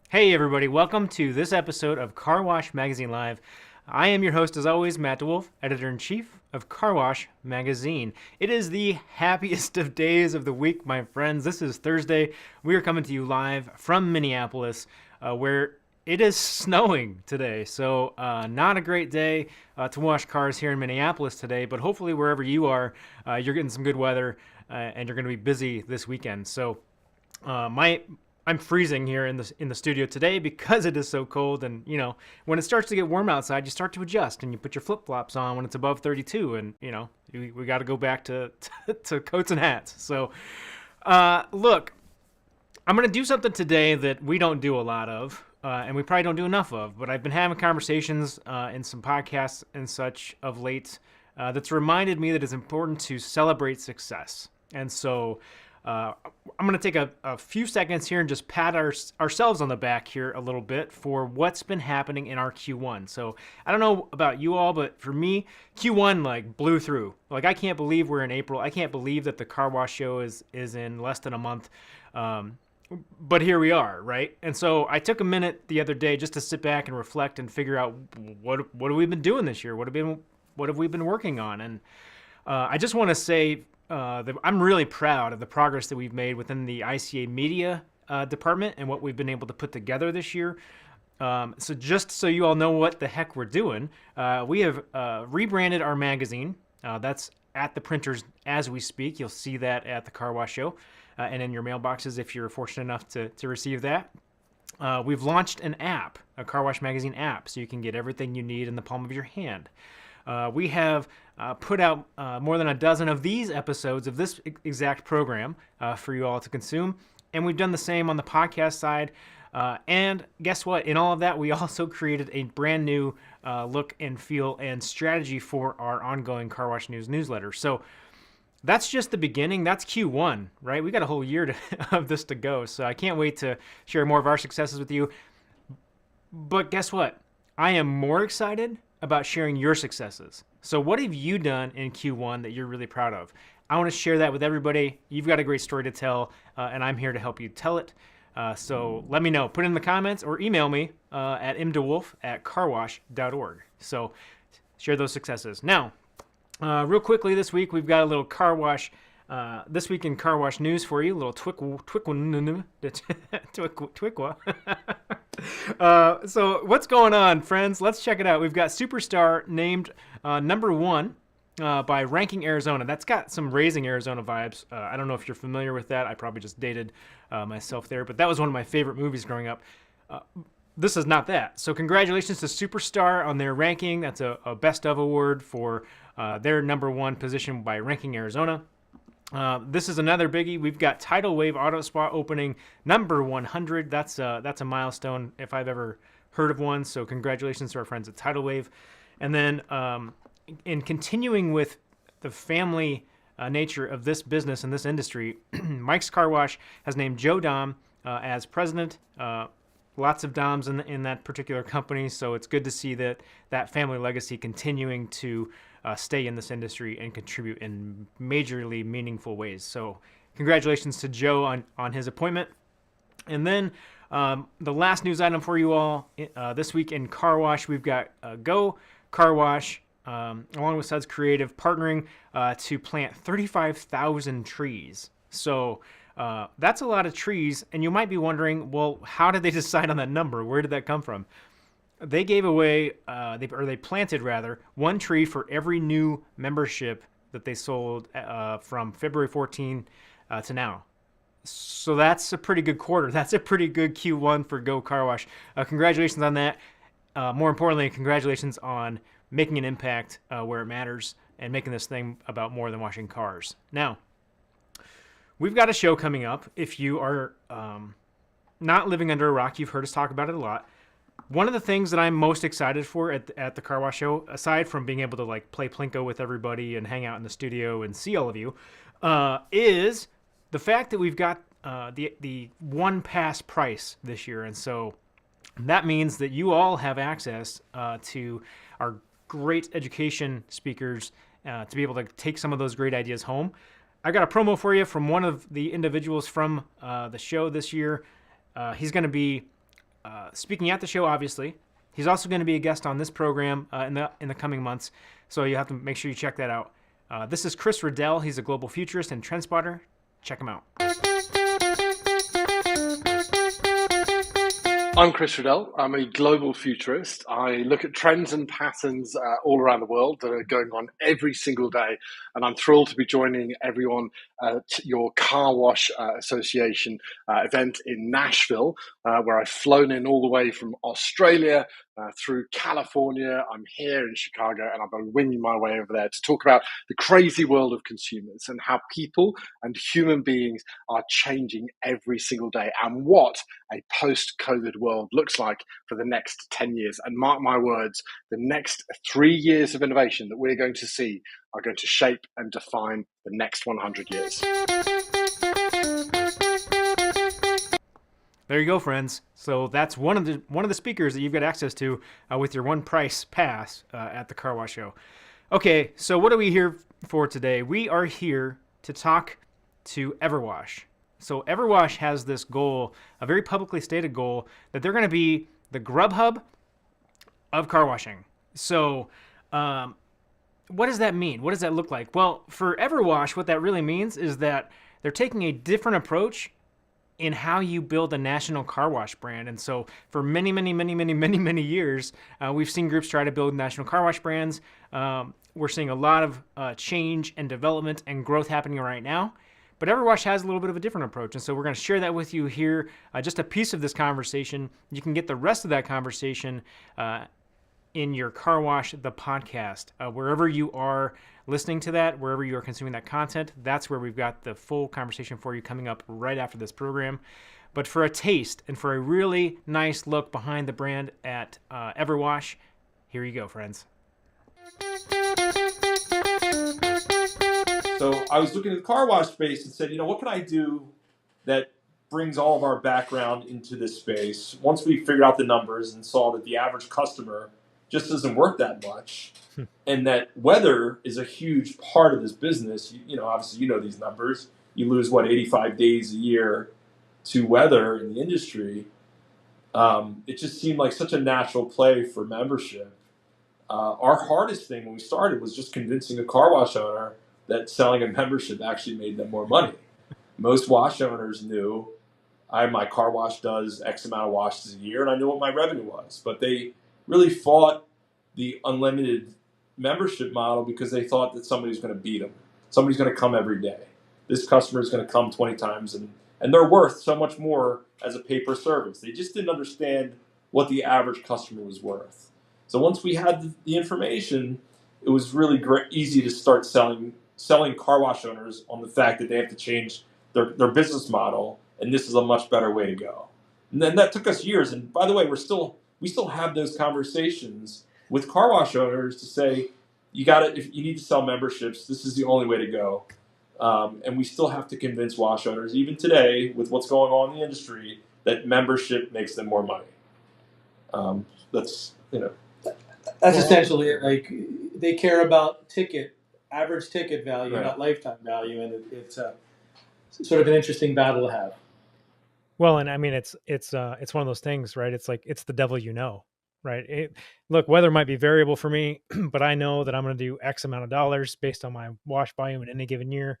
Hey everybody, welcome to this episode of Car Wash Magazine Live. I am your host as always, Matt DeWolf, Editor-in-Chief of Car Wash Magazine. It is the happiest of days of the week, my friends. This is Thursday. We are coming to you live from Minneapolis, where it is snowing today. So not a great day to wash cars here in Minneapolis today, but hopefully wherever you are, you're getting some good weather and you're going to be busy this weekend. So I'm freezing here in the studio today because it is so cold, and you know, when it starts to get warm outside, you start to adjust and you put your flip-flops on when it's above 32, and you know, we got to go back to coats and hats. So look, I'm going to do something today that we don't do a lot of. and we probably don't do enough of. But I've been having conversations in some podcasts and such of late that's reminded me that it's important to celebrate success. And so I'm going to take a few seconds here and just pat ourselves on the back here a little bit for what's been happening in our Q1. So I don't know about you all, but for me, Q1 like blew through. Like I can't believe we're in April. I can't believe that the car wash show is in less than a month. But here we are, right? And so I took a minute the other day just to sit back and reflect and figure out what have we been doing this year? What have we been working on? And I just want to say that I'm really proud of the progress that we've made within the ICA media department and what we've been able to put together this year. So just so you all know what the heck we're doing, we have rebranded our magazine. That's at the printers as we speak. You'll see that at the car wash show. And in your mailboxes if you're fortunate enough to receive that. We've launched an app, a Car Wash Magazine app, so you can get everything you need in the palm of your hand. We have put out more than a dozen of these episodes of this exact program for you all to consume. And we've done the same on the podcast side. And guess what? In all of that, we also created a brand new look and feel and strategy for our ongoing Car Wash News newsletter. So that's just the beginning. That's Q1, right? We got a whole year of this to go. So I can't wait to share more of our successes with you. But guess what? I am more excited about sharing your successes. So what have you done in Q1 that you're really proud of? I want to share that with everybody. You've got a great story to tell, and I'm here to help you tell it. So let me know. Put it in the comments or email me at mdewolf@carwash.org. So share those successes. Now, real quickly this week, we've got a little car wash, this week in car wash news for you, a little twikwa. So what's going on, friends? Let's check it out. We've got Superstar named number 1 by Ranking Arizona. That's got some Raising Arizona vibes. I don't know if you're familiar with that. I probably just dated myself there, but that was one of my favorite movies growing up. This is not that. So congratulations to Superstar on their ranking. That's a Best of award for their number 1 position by Ranking Arizona. This is another biggie. We've got Tidal Wave Auto Spa opening number 100. That's a milestone if I've ever heard of one. So congratulations to our friends at Tidal Wave. And then in continuing with the family nature of this business and this industry, Mike's Car Wash has named Joe Dom as president. Lots of Doms in that particular company, so it's good to see that family legacy continuing to stay in this industry and contribute in majorly meaningful ways. So congratulations to Joe on his appointment. And then the last news item for you all this week in Car Wash, we've got Go Car Wash along with Suds Creative partnering to plant 35,000 trees. So that's a lot of trees, and you might be wondering, well, how did they decide on that number? Where did that come from? They gave away, they planted rather, 1 tree for every new membership that they sold from February 14 to now. So that's a pretty good quarter. That's a pretty good Q1 for Go Car Wash. Congratulations on that. More importantly, congratulations on making an impact where it matters and making this thing about more than washing cars. Now, we've got a show coming up. If you are not living under a rock, you've heard us talk about it a lot. One of the things that I'm most excited for at the Car Wash show, aside from being able to like play Plinko with everybody and hang out in the studio and see all of you, is the fact that we've got the one pass price this year. And so that means that you all have access to our great education speakers to be able to take some of those great ideas home. I got a promo for you from one of the individuals from the show this year. He's going to be speaking at the show, obviously. He's also going to be a guest on this program in the coming months, so you have to make sure you check that out. This is Chris Riddell. He's a global futurist and trend spotter. Check him out. I'm Chris Riddell. I'm a global futurist. I look at trends and patterns all around the world that are going on every single day. And I'm thrilled to be joining everyone at your Car Wash Association event in Nashville, where I've flown in all the way from Australia through California. I'm here in Chicago, and I've been winging my way over there to talk about the crazy world of consumers and how people and human beings are changing every single day, and what a post-COVID world looks like for the next 10 years. And mark my words, the next 3 years of innovation that we're going to see are going to shape and define the next 100 years. There you go, friends. So that's one of the speakers that you've got access to with your one price pass at the Car Wash Show. Okay, so what are we here for today? We are here to talk to EverWash. So EverWash has this goal, a very publicly stated goal, that they're going to be the GrubHub of car washing. So what does that mean? What does that look like? Well, for EverWash, what that really means is that they're taking a different approach in how you build a national car wash brand. And so for many years, we've seen groups try to build national car wash brands. We're seeing a lot of change and development and growth happening right now. But EverWash has a little bit of a different approach. And so we're going to share that with you here, just a piece of this conversation. You can get the rest of that conversation in your Car Wash, the podcast. Wherever you are listening to that, wherever you are consuming that content, that's where we've got the full conversation for you coming up right after this program. But for a taste and for a really nice look behind the brand at EverWash, here you go, friends. So I was looking at the car wash space and said, what can I do that brings all of our background into this space? Once we figured out the numbers and saw that the average customer just doesn't work that much, and that weather is a huge part of this business. Obviously, these numbers. You lose 85 days a year to weather in the industry. It just seemed like such a natural play for membership. Our hardest thing when we started was just convincing a car wash owner that selling a membership actually made them more money. Most wash owners knew my car wash does X amount of washes a year, and I knew what my revenue was. But they really fought the unlimited membership model because they thought that somebody's going to beat them. Somebody's going to come every day. This customer is going to come 20 times, and they're worth so much more as a pay-per-service. They just didn't understand what the average customer was worth. So once we had the information, it was really easy to start selling car wash owners on the fact that they have to change their business model, and this is a much better way to go. And then that took us years. And by the way, we still have those conversations with car wash owners to say, if you need to sell memberships, this is the only way to go. And we still have to convince wash owners, even today, with what's going on in the industry, that membership makes them more money. That's essentially it. Like, they care about average ticket value, right, not lifetime value, and it's sort of an interesting battle to have. Well, and I mean, it's one of those things, right? It's like, it's the devil, right? Look, weather might be variable for me, but I know that I'm going to do X amount of dollars based on my wash volume in any given year,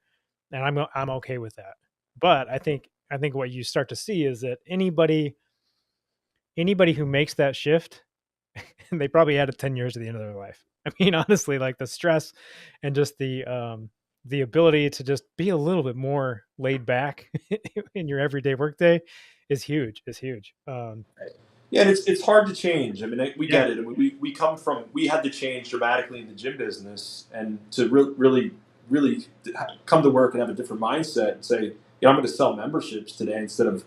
and I'm okay with that. But I think what you start to see is that anybody who makes that shift, they probably added 10 years to the end of their life. I mean, honestly, like the stress and just the ability to just be a little bit more laid back in your everyday workday is huge. Yeah, and it's hard to change. I mean, we get it. I mean, we had to change dramatically in the gym business, and to really come to work and have a different mindset and say, I'm going to sell memberships today instead of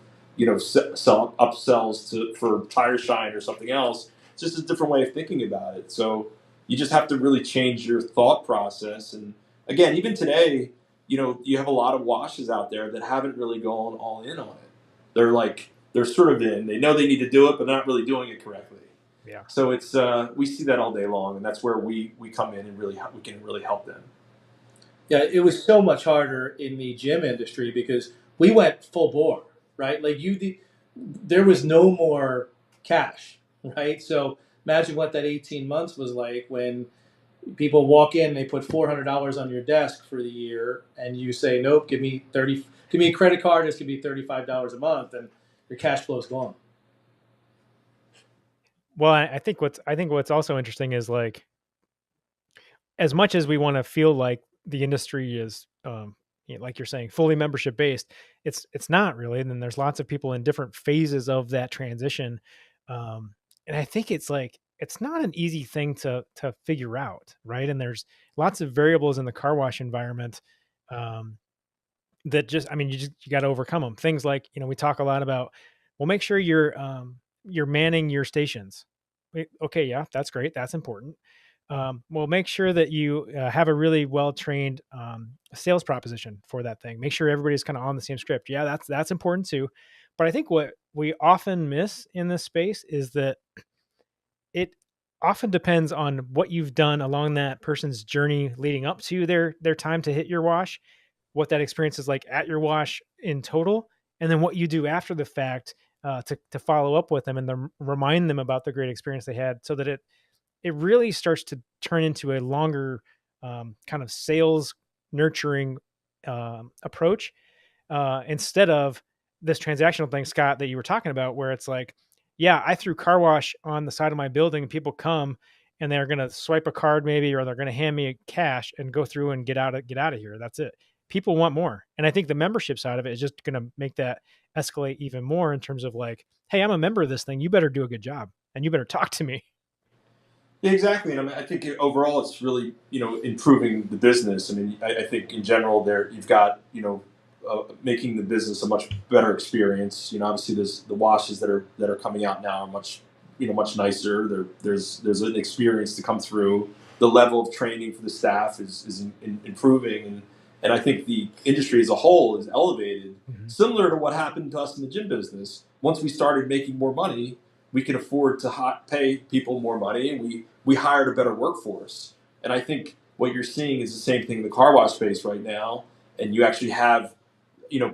sell upsells for Tire Shine or something else. It's just a different way of thinking about it. So you just have to really change your thought process. And again, even today, you have a lot of washes out there that haven't really gone all in on it. They're sort of in. They know they need to do it, but they're not really doing it correctly. Yeah. So it's we see that all day long, and that's where we come in and we can really help them. Yeah, it was so much harder in the gym industry because we went full bore, right? Like there was no more cash, right? So imagine what that 18 months was like when people walk in, they put $400 on your desk for the year, and you say, nope, give me a credit card, it's going to be $35 a month, and your cash flow is gone. Well, I think what's also interesting is, like, as much as we want to feel like the industry is, like you're saying, fully membership based, it's not really. And then there's lots of people in different phases of that transition. And I think it's not an easy thing to figure out, right? And there's lots of variables in the car wash environment that you got to overcome them. Things like, we talk a lot about Well, make sure you're manning your stations. Okay, yeah, that's great. That's important. Well, make sure that you have a really well trained sales proposition for that thing. Make sure everybody's kind of on the same script. Yeah, that's important too. But I think what we often miss in this space is that it often depends on what you've done along that person's journey leading up to their time to hit your wash, what that experience is like at your wash in total, and then what you do after the fact to follow up with them and then remind them about the great experience they had, so that it really starts to turn into a longer kind of sales nurturing approach instead of this transactional thing, Scott, that you were talking about, where it's like, yeah, I threw car wash on the side of my building and people come and they're going to swipe a card maybe, or they're going to hand me cash and go through and get out of here. That's it. People want more. And I think the membership side of it is just going to make that escalate even more in terms of like, hey, I'm a member of this thing. You better do a good job and you better talk to me. Yeah, exactly. And I mean, I think overall it's really, improving the business. I mean, I think in general there you've got, making the business a much better experience. Obviously there's the washes that are coming out now are much, much nicer. There's an experience to come through. The level of training for the staff is improving, and I think the industry as a whole is elevated, similar to what happened to us in the gym business. Once we started making more money, we could afford to pay people more money, and we hired a better workforce. And I think what you're seeing is the same thing in the car wash space right now. And you actually have,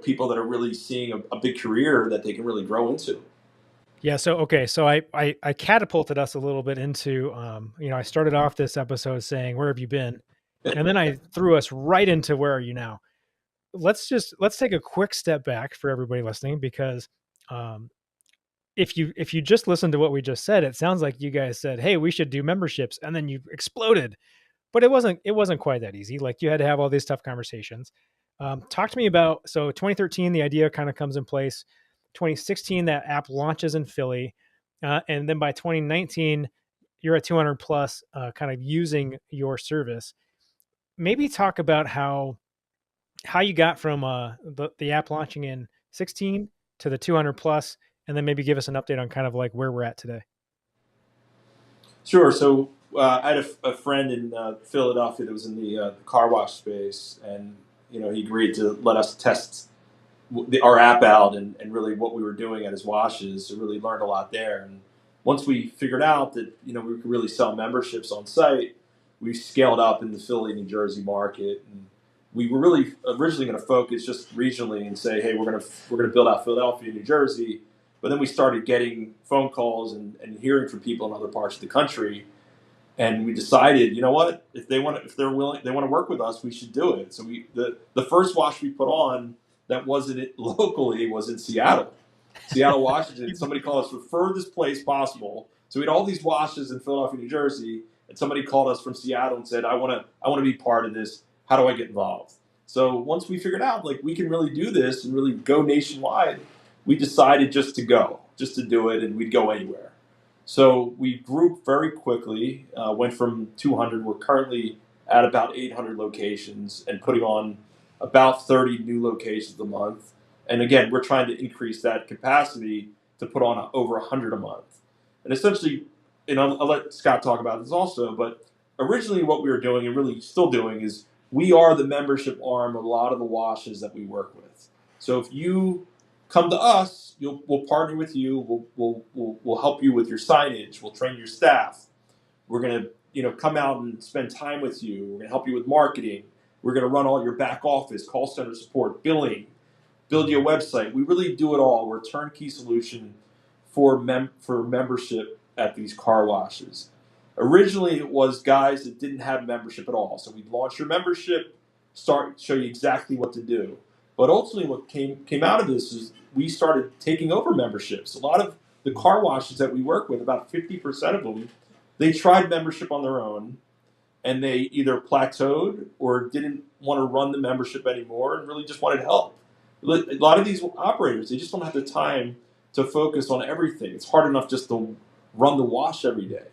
people that are really seeing a big career that they can really grow into. Yeah. So, okay. So I catapulted us a little bit into, I started off this episode saying, where have you been? And then I threw us right into where are you now? Let's take a quick step back for everybody listening, because if you just listen to what we just said, it sounds like you guys said, hey, we should do memberships, and then you exploded. But it wasn't quite that easy. Like, you had to have all these tough conversations. Talk to me about, so 2013, the idea kind of comes in place. 2016, that app launches in Philly, and then by 2019, you're at 200 plus, kind of using your service. Maybe talk about how you got from the app launching in 16 to the 200 plus, and then maybe give us an update on kind of like where we're at today. Sure. So I had a friend in Philadelphia that was in the car wash space, and he agreed to let us test our app out and really what we were doing at his washes. So really learned a lot there. And once we figured out that we could really sell memberships on site, we scaled up in the Philly, New Jersey market. And we were really originally going to focus just regionally and say, hey, we're going to build out Philadelphia, New Jersey. But then we started getting phone calls and hearing from people in other parts of the country, and we decided, you know what, if they're willing, they want to work with us, we should do it. So the first wash we put on that wasn't locally was in Seattle, Washington. Somebody called us, refer this place possible. So we had all these washes in Philadelphia, New Jersey, and somebody called us from Seattle and said, I want to be part of this. How do I get involved? So once we figured out like we can really do this and really go nationwide, we decided just to do it, and we'd go anywhere. So we grew very quickly, went from 200. We're currently at about 800 locations and putting on about 30 new locations a month. And again, we're trying to increase that capacity to put on over 100 a month. And essentially, I'll let Scott talk about this also, but originally what we were doing and really still doing is we are the membership arm of a lot of the washes that we work with. So if you come to us, we'll partner with you. We'll help you with your signage. We'll train your staff. We're going to come out and spend time with you. We're going to help you with marketing. We're going to run all your back office, call center support, billing, build you a website. We really do it all. We're a turnkey solution for membership at these car washes. Originally, it was guys that didn't have membership at all. So we'd launch your membership, show you exactly what to do. But ultimately, what came out of this is we started taking over memberships. A lot of the car washes that we work with, about 50% of them, they tried membership on their own, and they either plateaued or didn't want to run the membership anymore and really just wanted help. A lot of these operators, they just don't have the time to focus on everything. It's hard enough just to run the wash every day.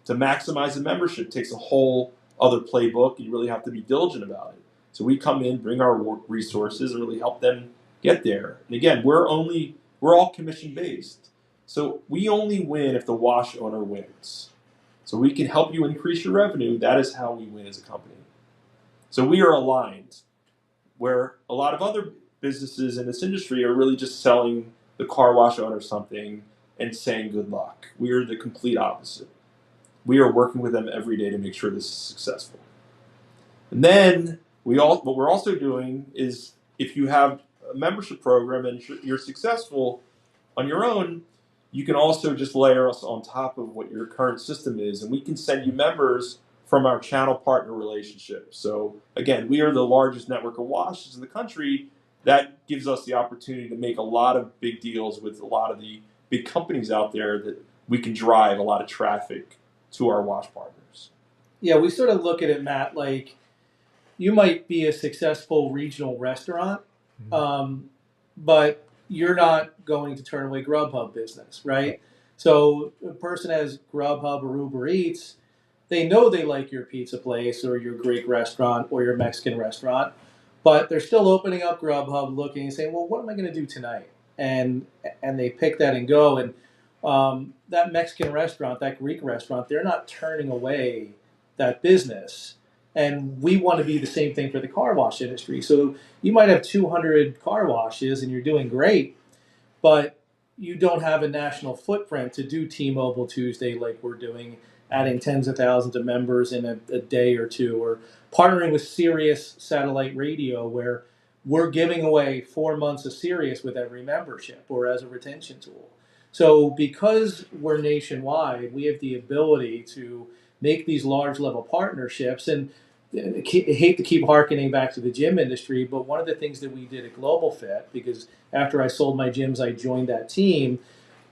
To maximize the membership takes a whole other playbook. You really have to be diligent about it. So we come in, bring our resources, and really help them get there. And again, we're only we're all commission based. So we only win if the wash owner wins. So we can help you increase your revenue. That is how we win as a company. So we are aligned, where a lot of other businesses in this industry are really just selling the car wash owner something and saying good luck. We are the complete opposite. We are working with them every day to make sure this is successful. And then what we're also doing is, if you have a membership program and you're successful on your own, you can also just layer us on top of what your current system is, and we can send you members from our channel partner relationship. So again, we are the largest network of washes in the country. That gives us the opportunity to make a lot of big deals with a lot of the big companies out there that we can drive a lot of traffic to our wash partners. Yeah, we sort of look at it, Matt, like you might be a successful regional restaurant, but you're not going to turn away GrubHub business, right? So a person has GrubHub or Uber Eats, they know they like your pizza place or your Greek restaurant or your Mexican restaurant, but they're still opening up GrubHub, looking and saying, "Well, what am I going to do tonight?" And they pick that and go. And that Mexican restaurant, that Greek restaurant, they're not turning away that business. And we want to be the same thing for the car wash industry. So you might have 200 car washes and you're doing great, but you don't have a national footprint to do T-Mobile Tuesday like we're doing, adding tens of thousands of members in a day or two, or partnering with Sirius Satellite Radio, where we're giving away 4 months of Sirius with every membership or as a retention tool. So because we're nationwide, we have the ability to make these large level partnerships. And I hate to keep harkening back to the gym industry, but one of the things that we did at Global Fit, because after I sold my gyms, I joined that team,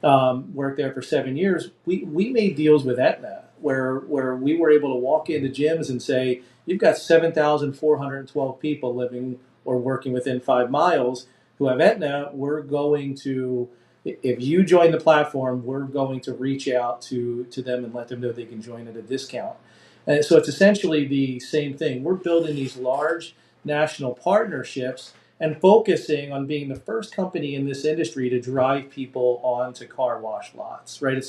worked there for 7 years. We made deals with Aetna where we were able to walk into gyms and say, you've got 7,412 people living or working within 5 miles who have Aetna. We're going to, if you join the platform, we're going to reach out to them and let them know they can join at a discount. And so it's essentially the same thing. We're building these large national partnerships and focusing on being the first company in this industry to drive people onto car wash lots, right?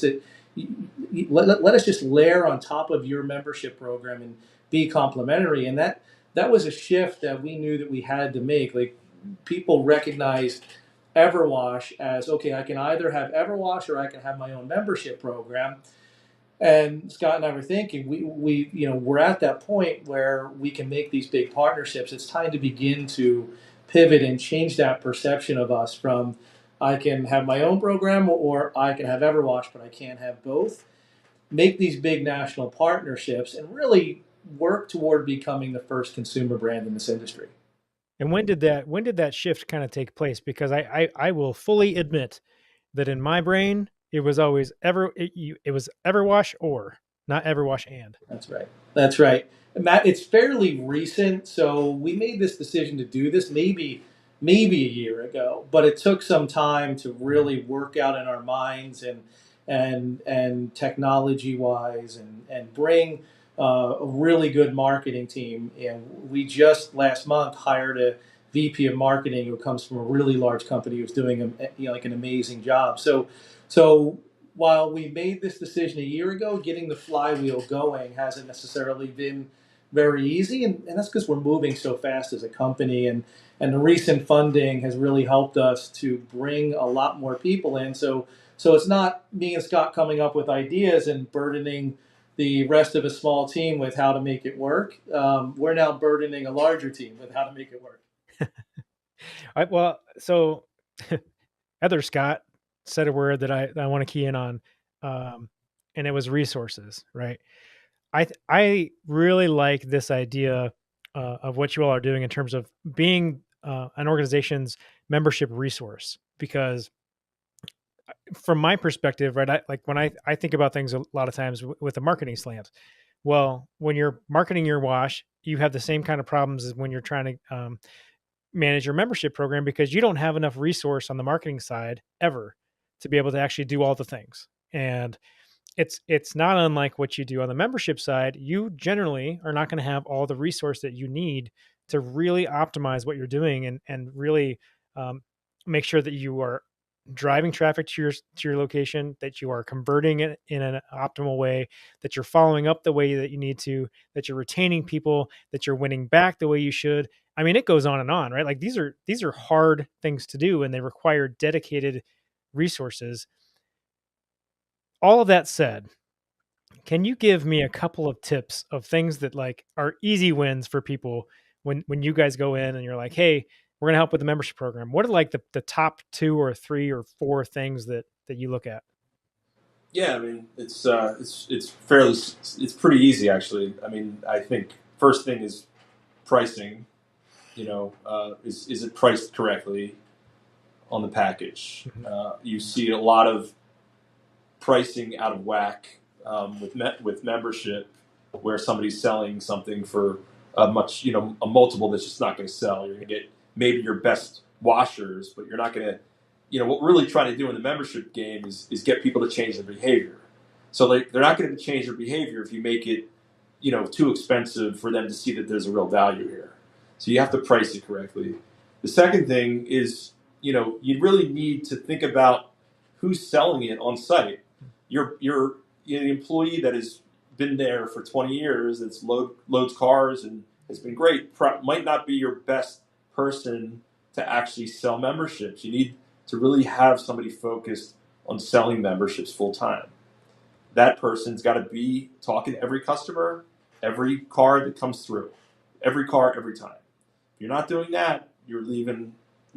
Let us just layer on top of your membership program and be complementary. And that was a shift that we knew that we had to make. Like, people recognized EverWash as, okay, I can either have EverWash or I can have my own membership program. And Scott and I were thinking, we're at that point where we can make these big partnerships. It's time to begin to pivot and change that perception of us from, I can have my own program or I can have EverWash, but I can't have both. Make these big national partnerships and really work toward becoming the first consumer brand in this industry. And when did that shift kind of take place? Because I will fully admit that in my brain it was always it was EverWash or not EverWash and. That's right. Matt, it's fairly recent, so we made this decision to do this maybe a year ago, but it took some time to really work out in our minds and technology wise and bring a really good marketing team. And we just last month hired a VP of marketing who comes from a really large company who's doing an amazing job. So while we made this decision a year ago, getting the flywheel going hasn't necessarily been very easy, and that's because we're moving so fast as a company, and the recent funding has really helped us to bring a lot more people in. So it's not me and Scott coming up with ideas and burdening the rest of a small team with how to make it work. We're now burdening a larger team with how to make it work. So Heather Scott said a word that I want to key in on, and it was resources, right? I really like this idea of what you all are doing in terms of being an organization's membership resource, because from my perspective, right, when I think about things a lot of times with the marketing slant. Well, when you're marketing your wash, you have the same kind of problems as when you're trying to manage your membership program, because you don't have enough resource on the marketing side ever to be able to actually do all the things. And it's not unlike what you do on the membership side. You generally are not going to have all the resource that you need to really optimize what you're doing and really make sure that you are driving traffic to your location, that you are converting it in an optimal way, that you're following up the way that you need to, that you're retaining people, that you're winning back the way you should. I mean, it goes on, right? Like these are hard things to do, and they require dedicated resources. All of that said, can you give me a couple of tips of things that like are easy wins for people when you guys go in and you're like, hey, we're gonna help with the membership program? What are like the top 2 or 3 or 4 things that you look at? Yeah, I mean it's pretty easy actually. I mean, I think first thing is pricing. Is it priced correctly on the package? You see a lot of pricing out of whack with membership, where somebody's selling something for a multiple that's just not going to sell. You're going to get maybe your best washers, but you're not going to. What we're really trying to do in the membership game is get people to change their behavior. So they're not going to change their behavior if you make it too expensive for them to see that there's a real value here. So you have to price it correctly. The second thing is, you really need to think about who's selling it on site. You're the employee that has been there for 20 years, that's loads cars and has been great, might not be your best person to actually sell memberships. You need to really have somebody focused on selling memberships full time. That person's got to be talking to every customer, every car that comes through, every car, every time. If you're not doing that, you're leaving,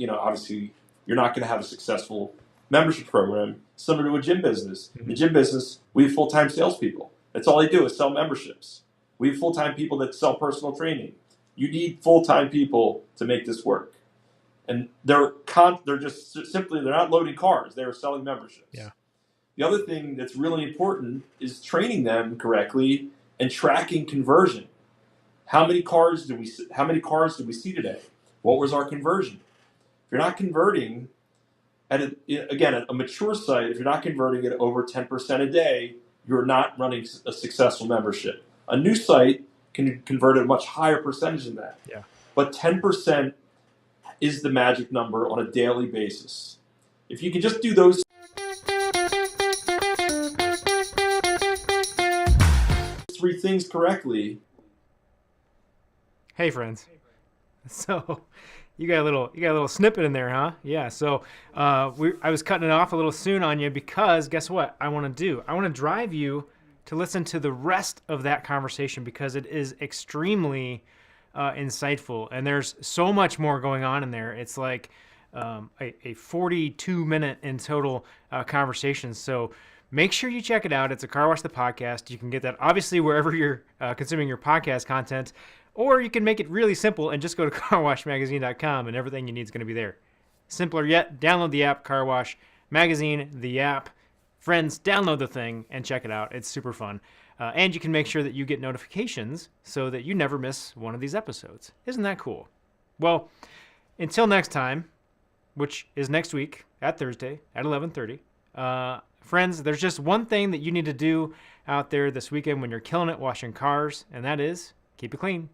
obviously you're not going to have a successful membership program, similar to a gym business. In the gym business, we have full-time salespeople. That's all they do is sell memberships. We have full-time people that sell personal training. You need full-time people to make this work. And they're just simply, they're not loading cars. They're selling memberships. Yeah. The other thing that's really important is training them correctly and tracking conversion. How many cars did we see today? What was our conversion? If you're not converting at a mature site, if you're not converting at over 10% a day, you're not running a successful membership. A new site can convert at a much higher percentage than that. Yeah. But 10% is the magic number on a daily basis. If you can just do those 3 things correctly. Hey friends. So you got a little snippet in there, huh? Yeah. So I was cutting it off a little soon on you because guess what I want to do? I want to drive you to listen to the rest of that conversation because it is extremely insightful, and there's so much more going on in there. It's like a 42-minute in total conversation. So make sure you check it out. It's a Car Wash the Podcast. You can get that obviously wherever you're consuming your podcast content, or you can make it really simple and just go to carwashmagazine.com and everything you need is going to be there. Simpler yet, download the app, Car Wash Magazine, the app. Friends, download the thing and check it out. It's super fun. And you can make sure that you get notifications so that you never miss one of these episodes. Isn't that cool? Well, until next time, which is next week at Thursday at 11:30. Friends, there's just one thing that you need to do out there this weekend when you're killing it washing cars, and that is keep it clean.